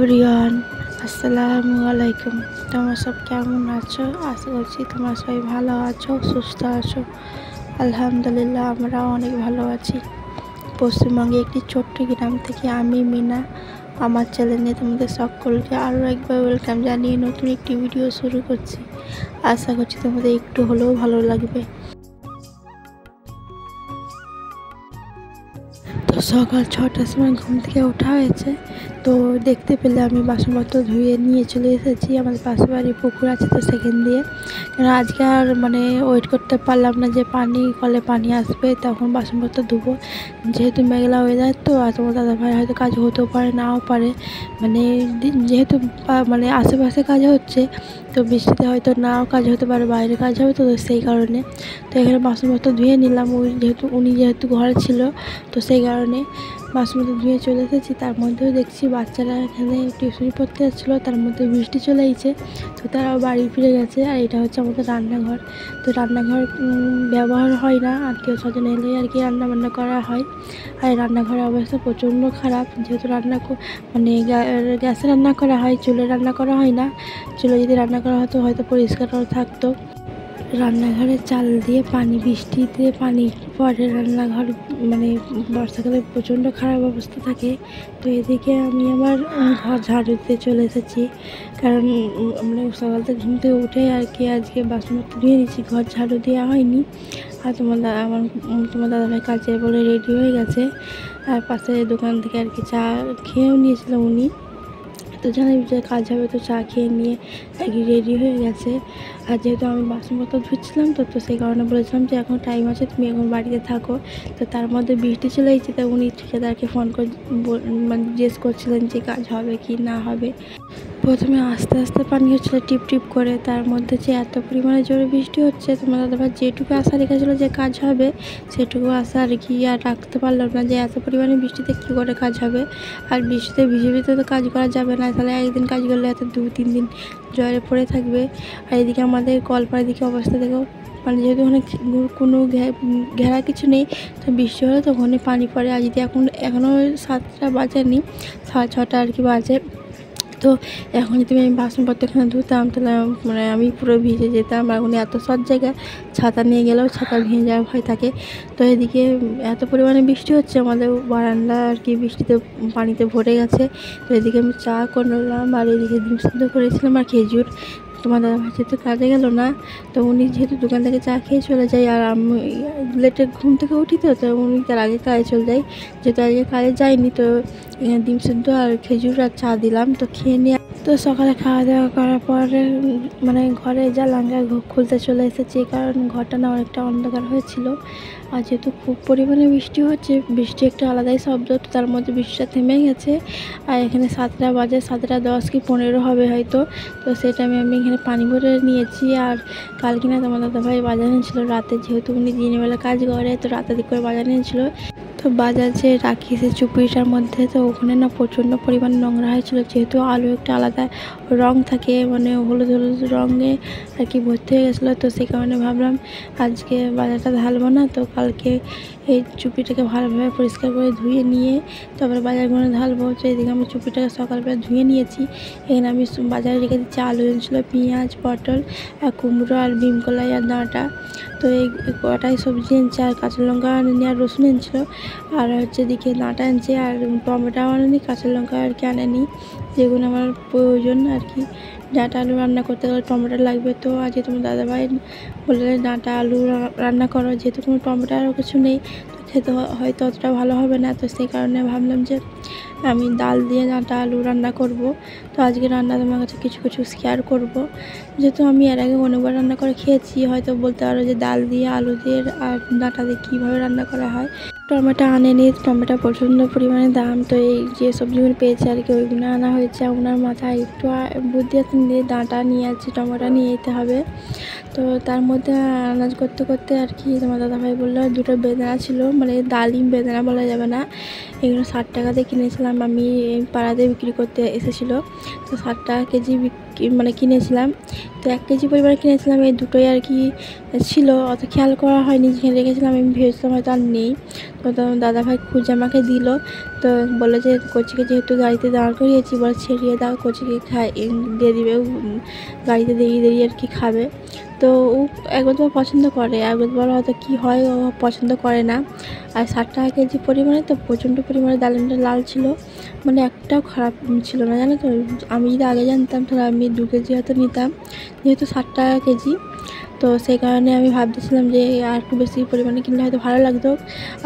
Everyone, আসসালামু আলাইকুম। তোমরা সব কেমন আছো? আশা করছি তোমরা সবাই ভালো আছো, সুস্থ আছো। আলহামদুলিল্লাহ, আমরাও অনেক ভালো আছি। পশ্চিমবঙ্গে একটি ছোট্ট গ্রাম থেকে আমি মিনা আমার চ্যানেলে তোমাদের সকলকে আরও একবার ওয়েলকাম জানিয়ে নতুন একটি ভিডিও শুরু করছি। আশা করছি তোমাদের একটু হলেও ভালো লাগবে। তো সকাল 6টার সময় ঘুম থেকে ওঠা হয়েছে। তো দেখতে পেলে আমি বাসনপত্র ধুয়ে নিয়ে চলে এসেছি। আমাদের পাশে বাড়ি পুকুর আছে, তো সেখান দিয়ে কেন আজকে আর ওয়েট করতে পারলাম না যে কলে পানি আসবে তখন বাসনপত্র ধুবো। যেহেতু মেঘলা ওয়েদার, তো আর তোমার দাদাভাই হয়তো কাজ হতেও পারে, নাও পারে। যেহেতু আশেপাশে কাজ হচ্ছে, তো বৃষ্টিতে হয়তো নাও কাজ হতে পারে, বাইরে কাজ হবে, তো সেই কারণে তো এখানে বাসনপত্র ধুয়ে নিলাম। উনি যেহেতু ঘরে ছিল, তো সেই কারণে বাসনপত্র ধুয়ে চলে এসেছি। তার মধ্যেও দেখছি বাচ্চারা এখানে টিউশনি পড়তে যাচ্ছিলো, তার মধ্যে বৃষ্টি চলে এসেছে, তো তারাও বাড়ি ফিরে গেছে। আর এটা হচ্ছে আমাদের রান্নাঘর। তো রান্নাঘর ব্যবহার হয় না, আত্মীয় স্বজন এলে আর কি রান্নাবান্না করা হয়। আর রান্নাঘরের অবস্থা প্রচণ্ড খারাপ, যেহেতু গ্যাসে রান্না করা হয়, চুলে রান্না করা হয় না। চুলে যদি রান্না করা হতো হয়তো পরিষ্কার থাকতো। রান্নাঘরে চাল দিয়ে বৃষ্টিতে পানি পড়ে, রান্নাঘর বর্ষাকালে প্রচণ্ড খারাপ অবস্থা থাকে। তো এদিকে আমি আমার ঘর ঝাড়ু দিতে চলে এসেছি, কারণ সকাল থেকে ঘুম থেকে উঠে আর কি আজকে বাসনপত্র ধুয়ে নিয়েছি, ঘর ঝাড়ু দেওয়া হয়নি। আর তোমার দাদাভাই কাজে বলে রেডি হয়ে গেছে। আর পাশে দোকান থেকে আর কি চা খেয়েও নিয়েছিল উনি। তো জানি যে কাজ হবে, তো চা খেয়ে নিয়ে আর কি রেডি হয়ে গেছে। আর যেহেতু আমি বাসনপত্র ধুচ্ছিলাম, তো সেই কারণে বলেছিলাম যে এখন টাইম আছে, তুমি এখন বাড়িতে থাকো। তো তার মধ্যে বৃষ্টি চলে এসেছে, তো উনি ঠিকাদারকে ফোন করে জিজ্ঞেস করছিলেন যে কাজ হবে কি না হবে। প্রথমে আস্তে আস্তে পানি হচ্ছিলো টিপ টিপ করে, তার মধ্যে যে এত পরিমাণে জোরে বৃষ্টি হচ্ছে, তোমার দাদাভাই যেটুকু আশা রেখেছিলো যে কাজ হবে, সেটুকু আশা আর কি আর রাখতে পারলাম না, যে এত পরিমাণে বৃষ্টিতে কী করে কাজ হবে। আর বৃষ্টিতে ভিজে তো কাজ করা যাবে না, তাহলে একদিন কাজ করলে এত 2-3 দিন জ্বরে পড়ে থাকবে। আর এদিকে আমাদের কলপাড়ের দিকে অবস্থা দেখো, যেহেতু ওখানে কোনো ঘেরা কিছু নেই, তো বৃষ্টি হলে তো ওখানে পানি পড়ে। আর যদি এখনও 7টা বাজেনি, 6:30 আর কি বাজে, তো এখন যদি আমি বাসনপত্র এখানে ধুতাম, তাহলে আমি পুরো ভিজে যেতাম। আর উনি এত সব জায়গায় ছাতা নিয়ে গেলেও ছাতা ভেঙে যাওয়ার ভয় থাকে। তো এদিকে এত পরিমাণে বৃষ্টি হচ্ছে, আমাদের বারান্দা আর কি বৃষ্টিতে পানিতে ভরে গেছে। তো এদিকে আমি চা করলাম, আর এদিকে ডিম সিদ্ধ করেছিলাম আর খেজুর। তোমার দাদাভাই যেহেতু কাজে গেল না, তো উনি যেহেতু দোকান থেকে চা খেয়ে চলে যায়, আর আমি লেটে ঘুম থেকে উঠি, তো উনি তার আগে কাজে চলে যায়। যেহেতু আগে কাজে যায়নি, তো ডিম সিদ্ধ আর খেজুর আর চা দিলাম, তো খেয়ে নিয়ে তো সকালে খাওয়া দাওয়া করার পরে ঘরে জানালা খুলতে চলে এসেছি, কারণ ঘরটা না অনেকটা অন্ধকার হয়েছিল। আর যেহেতু খুব পরিমাণে বৃষ্টি হচ্ছে, বৃষ্টি একটা আলাদাই শব্দ, তো তার মধ্যে বৃষ্টিটা থেমে গেছে। আর এখানে 7টা বাজে, 7:10 কি 15 হবে হয়তো। তো সেই টাইমে আমি এখানে পানি ভরে নিয়েছি। আর কাল কিনা তোমার দাদাভাই বাজার এনেছিলো রাতে, যেহেতু উনি দিনের বেলা কাজ করে, তো রাতে দিক করে বাজার এনেছিলো। তো বাজার যে রাখিয়েছে চুপড়িটার মধ্যে, তো ওখানে না প্রচণ্ড পরিমাণে নোংরা হয়েছিল, যেহেতু আলু একটা আলাদা রং থাকে, হলুদ হলুদ রঙে আর কি ভর্তি হয়ে গেছিলো। তো সেই কারণে ভাবলাম আজকে বাজারটা ঢালবো না, তো কালকে এই চুপড়িটাকে ভালোভাবে পরিষ্কার করে ধুয়ে নিয়ে তারপরে বাজারগুলো ঢালবো। তো এদিকে আমি চুপড়িটাকে সকালবেলা ধুয়ে নিয়েছি। এখানে আমি বাজারে রেখে দিচ্ছি আলু এনেছিলো, পেঁয়াজ, পটল, আর কুমড়ো, আর বিম কলাই, আর ডাঁটা। তো এই কটাই সবজি এনেছে, আর কাঁচা লঙ্কা আনেনি, আর রসুন এনেছিলো। আর হচ্ছে এদিকে ডাঁটা আনছে, আর টমেটোও আনেনি, কাঁচা লঙ্কা আর কি আনেনি, যেগুলো আমার প্রয়োজন আর কি। ডাঁটা আলু রান্না করতে গেলে টমেটো লাগবে, তো আজকে তোমার দাদাভাই বললে ডাঁটা আলু রান্না করো, যেহেতু কোনো টমেটো আরও কিছু নেই, তো খেতে হয়তো অতটা ভালো হবে না। তো সেই কারণে ভাবলাম যে আমি ডাল দিয়ে ডাঁটা আলু রান্না করব। তো আজকে রান্না তোমার কাছে কিছু কিছু শেয়ার করব, যেহেতু আমি এর আগে অনেকবার রান্না করে খেয়েছি। হয়তো বলতে পারো যে ডাল দিয়ে, আলু দিয়ে, আর ডাঁটা দিয়ে কীভাবে রান্না করা হয়। টমেটো আনেনি, টমেটো প্রচণ্ড পরিমাণে দাম, তো এই যে সবজিগুলো পেয়েছে আর কি ওইগুলো আনা হয়েছে। ওনার মাথায় একটু বুদ্ধি আছে, দিয়ে ডাঁটা নিয়ে যাচ্ছি, টমেটো নিয়ে যেতে হবে। তো তার মধ্যে আনাজ করতে করতে আর কি তোমার দাদাভাই বললো, 2টো বেদানা ছিল, ডালিম বেদানা বলা যাবে না, এগুলো 60 টাকাতে কিনেছিলাম আমি, পাড়াতে বিক্রি করতে এসেছিলো। তো 60 টাকা কেজি মানে কিনেছিলাম। তো 1 কেজি পরিমাণে কিনেছিলাম, এই দুটোই আর কি ছিল, অত খেয়াল করা হয়নি, যেখানে রেখেছিলাম আমি ভেবেছিলাম হয়তো আর নেই। তো দাদাভাই খুঁজে আমাকে দিল। তো বললো যে কচিকে যেহেতু গাড়িতে দাঁড় করিয়েছি, বলে ছেড়িয়ে দাও, কচিকে দিয়ে দিবে, গাড়িতে দাঁড়িয়ে আর কি খাবে। তো ও একবার পছন্দ করে, একবার হয়তো কী হয় ও পছন্দ করে না। আর 60 টাকা কেজি পরিমাণে তো প্রচণ্ড পরিমাণে ডালিমটা লাল ছিল, মানে একটাও খারাপ ছিল না, জানো তো। আমি যদি আগে জানতাম তাহলে আমি 2 কেজি হয়তো নিতাম, যেহেতু 60 টাকা কেজি। তো সেই কারণে আমি ভাবতেছিলাম যে আর একটু বেশি পরিমাণে কিনলে হয়তো ভালো লাগতো।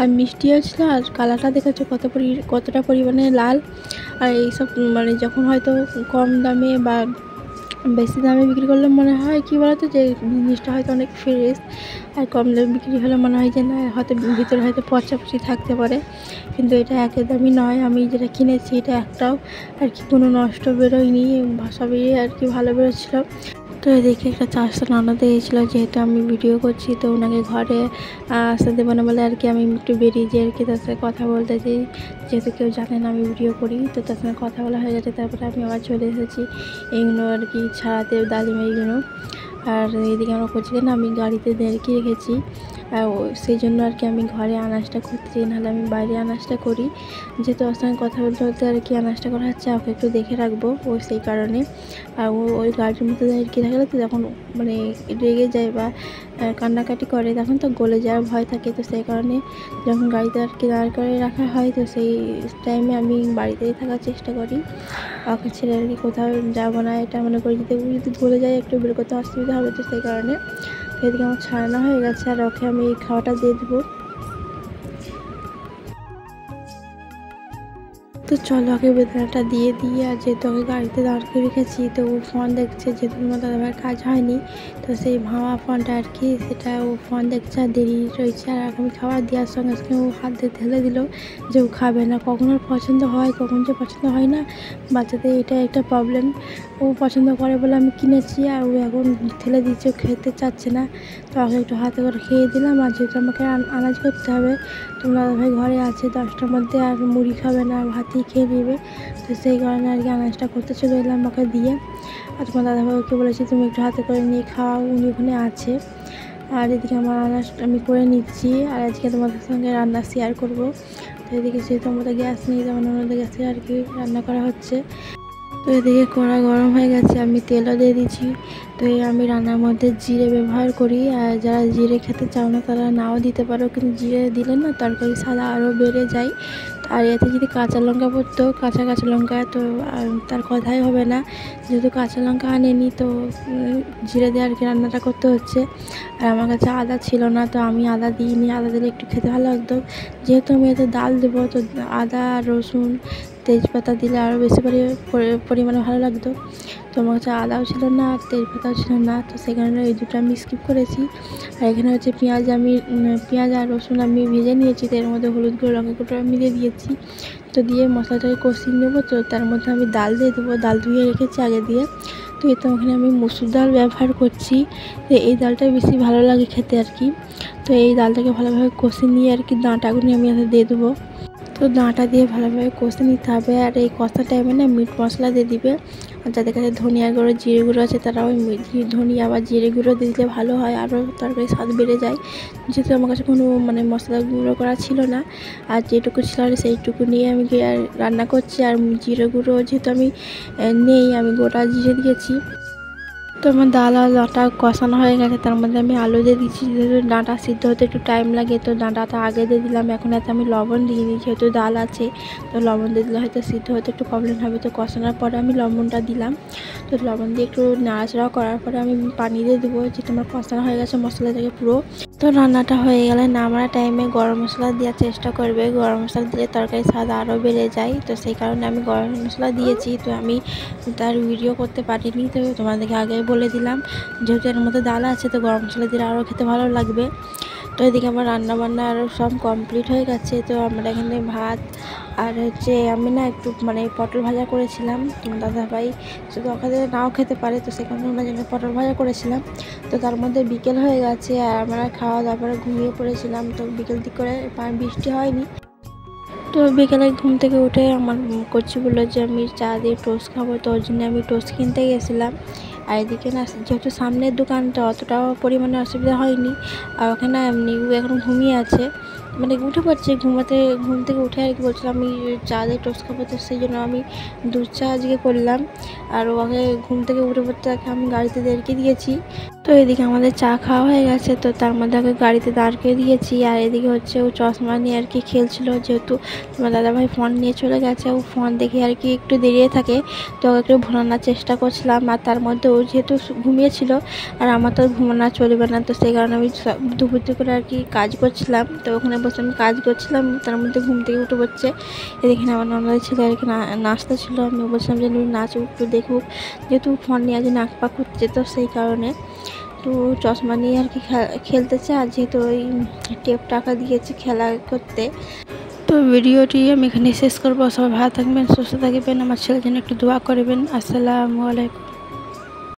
আর মিষ্টিও ছিল, আর কালারটা দেখেছো কতটা পরিমাণে লাল। আর এইসব মানে যখন হয়তো কম দামে বা বেশি দামে বিক্রি করলে মনে হয় কী বলতো, যে জিনিসটা হয়তো অনেক ফ্রেশ, আর কম দামে বিক্রি হলে মনে হয় যে না, হয়তো ভিতরে হয়তো পচাপচি থাকতে পারে। কিন্তু এটা একদমই নয়, আমি যেটা কিনেছি এটা একটাও আর কি কোনো নষ্ট বেরোয়নি, সবই আর কি ভালো বেরোচ্ছিল। তো এদিকে একটা চাষটা ননদ এসেছিলো, যেহেতু আমি ভিডিও করছি তো ওনাকে ঘরে আসতে দেবো না বলে আর কি আমি একটু বেরিয়ে যাই আর কি, তার সাথে কথা বলতে যাই, যেহেতু কেউ জানে না আমি ভিডিও করি। তো তার সঙ্গে কথা বলা হয়ে গেছে, তারপরে আমি আবার চলে এসেছি এইগুলো আর কি ছাড়াতে, ডালিম এইগুলো। আর এদিকে আমার কচিকে না আমি গাড়িতে দেরকি রেখেছি, সেই জন্য আর কি আমি ঘরে আনাজটা করতে চাই, নাহলে আমি বাইরে আনাজটা করি। যেহেতু ওর সঙ্গে কথা বলতে বলতে আর কি আনাজটা করা হচ্ছে, ওকে একটু দেখে রাখবো সেই কারণে। আর ওই গাড়ির মধ্যে আর কি থাকলে তো যখন মানে রেগে যায় বা কান্নাকাটি করে, তখন তো গলে যাওয়ার ভয় থাকে। তো সেই কারণে যখন গাড়িতে আর কি দাঁড় করে রাখা হয়, তো সেই টাইমে আমি বাড়িতেই থাকার চেষ্টা করি, ওকে ছেড়ে আর কি কোথাও যাবো না। এটা মনে করি যদি গলে যায় একটু বের করতে অসুবিধা হবে, তো সেই কারণে। তো এদিকে আমার ছাড়ানো হয়ে গেছে, আর ওকে আমি এই খাওয়াটা দিয়ে দেবো। তো চলো ওকে বেদনাটা দিয়ে আর যেহেতু ওকে গাড়িতে দাঁড় করে রেখেছি, তো ও ফোন দেখছে, যেহেতু তোমার দাদাভাইয়ের কাজ হয়নি, তো সেই ভাঙা ফোনটা আর কি সেটা ও ফোন দেখছে আর দেরি রয়েছে। আর আমি খাবার দেওয়ার সঙ্গে সঙ্গে ও হাত দিয়ে ঢেলে দিল যে ও খাবে না। কখন ওর পছন্দ হয়, কখন যে পছন্দ হয় না, বাচ্চাদের এটা একটা প্রবলেম। ও পছন্দ করে বলে আমি কিনেছি, আর ও এখন ঠেলে দিচ্ছে, ও খেতে চাচ্ছে না। তো ওকে একটু হাতে করে খেয়ে দিলাম। আর যেহেতু আমাকে আনাজ করতে হবে, তোমার দাদাভাই ঘরে আছে 10টার মধ্যে, আর মুড়ি খাবে না, ভাতই খেয়ে নেবে। তো সেই কারণে আর কি আনাজটা করতে চলে এলাম ওকে দিয়ে। আর তোমার দাদাভাইকে বলেছি তুমি একটু হাতে করে নিয়ে খাওয়াও, উনি ওখানে আছে। আর এদিকে আমার আনাজ আমি করে নিচ্ছি, আর আজকে তোমাদের সঙ্গে রান্না শেয়ার করব। তো এদিকে যেহেতু আমাদের গ্যাস নেই, যেমন আমাদের গ্যাসে আর কি রান্না করা হচ্ছে। তো এদিকে কড়া গরম হয়ে গেছে, আমি তেলও দিয়ে দিচ্ছি। তো আমি রান্নার মধ্যে জিরে ব্যবহার করি, আর যারা জিরে খেতে চাও না তারা নাও দিতে পারো, কিন্তু জিরে দিলে না তরকারি স্বাদ আরও বেড়ে যায়। আর এতে যদি কাঁচা লঙ্কা পড়তো, কাঁচা লঙ্কা, তো তার কথাই হবে না। যেহেতু কাঁচা লঙ্কা আনেনি, তো জিরে দিয়ে আর কি রান্নাটা করতে হচ্ছে। আর আমার কাছে আদা ছিল না, তো আমি আদা দিইনি, আদা দিলে একটু খেতে ভালো লাগতো। যেহেতু আমি এতে ডাল দেবো, তো আদা রসুন তেজপাতা দিলে আরও বেশি পরিমাণে ভালো লাগতো। তো আমার কাছে আদাও ছিল না আর তেজপাতাও ছিল না, তো সেই কারণে এই দুটো আমি স্কিপ করেছি। আর এখানে হচ্ছে পেঁয়াজ আর রসুন আমি ভেজে নিয়েছি, তো এর মধ্যে হলুদ গুঁড়ো লঙ্কা গুঁড়ো আমি দিয়ে দিয়েছি। তো দিয়ে মশলাটাকে কষিয়ে নেবো। তো তার মধ্যে আমি ডাল দিয়ে দেবো, ডাল ধুয়ে রেখেছি আগে দিয়ে। তো এতে ওখানে আমি মসুর ডাল ব্যবহার করছি, তো এই ডালটা বেশি ভালো লাগে খেতে আর কি। তো এই ডালটাকে ভালোভাবে কষিয়ে নিয়ে আর কি ডাঁটাগুলো আমি এতে দিয়ে দেবো। তো ডাঁটা দিয়ে ভালোভাবে কষে নিতে হবে। আর এই কষার টাইমে না মিট মশলা দিয়ে দিবে। আর যাদের কাছে ধনিয়া গুঁড়ো জিরে গুঁড়ো আছে, তারা ওই ধনিয়া বা জিরে গুঁড়ো দিয়ে দিলে ভালো হয়, আরও তরকারি স্বাদ বেড়ে যায়। যেহেতু আমার কাছে কোনো মানে মশলা গুঁড়ো করা ছিল না, আর যেটুকু ছিল আর সেইটুকু নিয়ে আমি রান্না করছি। আর জিরে গুঁড়ো যেহেতু আমি নেই, আমি গোটা জিরে দিয়েছি। তো আমার ডাল আর ডাঁটা কষানো হয়ে গেছে, তার মধ্যে আমি আলু দিয়ে দিচ্ছি। যেহেতু ডাঁটা সিদ্ধ হতে একটু টাইম লাগে, তো ডাঁটাটা আগে দিয়ে দিলাম। এখন এতে আমি লবণ দিইনি, যেহেতু ডাল আছে, তো লবণ দিয়ে দিলে হয়তো সিদ্ধ হতে একটু প্রবলেম হবে। তো কষানোর পরে আমি লবণটা দিলাম। তো লবণ দিয়ে একটু নাড়াচাড়া করার পরে আমি পানি দিয়ে দেবো, যেহেতু আমার কষানো হয়ে গেছে মশলা থেকে পুরো। তো রান্নাটা হয়ে গেলে নামানোর টাইমে গরম মশলা দেওয়ার চেষ্টা করবে, গরম মশলা দিলে তরকারির স্বাদ আরও বেড়ে যায়। তো সেই কারণে আমি গরম মশলা দিয়েছি। তো আমি তার ভিডিও করতে পারিনি, তো তোমাদেরকে আগে বলে দিলাম, যেহেতু এর মধ্যে ডাল আছে, তো গরম মশলা দিলে আরও খেতে ভালো লাগবে। তো এদিকে আমার রান্নাবান্না আরও সব কমপ্লিট হয়ে গেছে। তো আমরা এখানে ভাত আর হচ্ছে আমি না একটু মানে পটল ভাজা করেছিলাম, দাদাভাই শুধু ওখানে নাও খেতে পারে, তো সেখানে ওনার জন্য পটল ভাজা করেছিলাম। তো তার মধ্যে বিকেল হয়ে গেছে, আর আমরা খাওয়া দাওয়ার পরে ঘুমিয়ে পড়েছিলাম। তো বিকেল দিক করে বৃষ্টি হয়নি, তো বিকেলে ঘুম থেকে উঠে আমার কচি বললো যে আমি চা দিয়ে টোস্ট খাবো, তো ওর জন্য আমি টোস্ট কিনতে গেছিলাম। আর এদিকে না যেহেতু সামনের দোকানটা অতটাও পরিমাণে অসুবিধা হয়নি, আর ওখানে এমনি এখন ঘুমিয়ে আছে, মানে উঠে পড়ছে ঘুম থেকে উঠে আর কি বলছিলাম আমি চা দিয়ে টোস্ট খাবো, তো সেই জন্য আমি দুধ চা আজকে করলাম। আর ওকে ঘুম থেকে উঠে পড়তে আমি গাড়িতে দাঁড়িয়ে দিয়েছি। তো এদিকে আমাদের চা খাওয়া হয়ে গেছে, তো তার মধ্যে ওকে গাড়িতে দাঁড়িয়ে দিয়েছি। আর এদিকে হচ্ছে ও চশমা নিয়ে আর কি খেলছিল, যেহেতু তোমার দাদাভাই ফোন নিয়ে চলে গেছে, ও ফোন দেখে আর কি একটু দেরিয়ে থাকে, তো ওকে একটু ভোলানোর চেষ্টা করছিলাম। আর তার মধ্যে ও যেহেতু ঘুমিয়েছিল, আর আমার তো ঘুমানো চলবে না, তো সেই কারণে আমি দুপুর করে আর কি কাজ করছিলাম। তো ওখানে বসে আমি কাজ করছিলাম, তার মধ্যে ঘুম থেকে উঠে পড়ছে। এদিকে আমার ননদের ছেলে আর কি নাচতে ছিল, আমি বলছিলাম যে নাচ একটু দেখুক, যেহেতু ফোন নিয়ে আজ নাক পাক করছে, তো সেই কারণে তো চশমা নিয়ে আর কি খেলতেছে। আর যেহেতু ওই টেপ টাকা দিয়েছি খেলা করতে। তো ভিডিওটি আমি এখানে শেষ করবো। সবাই ভালো থাকবেন, সুস্থ থাকবেন, আমার ছেলের জন্য একটু দোয়া করবেন। আসসালামু আলাইকুম।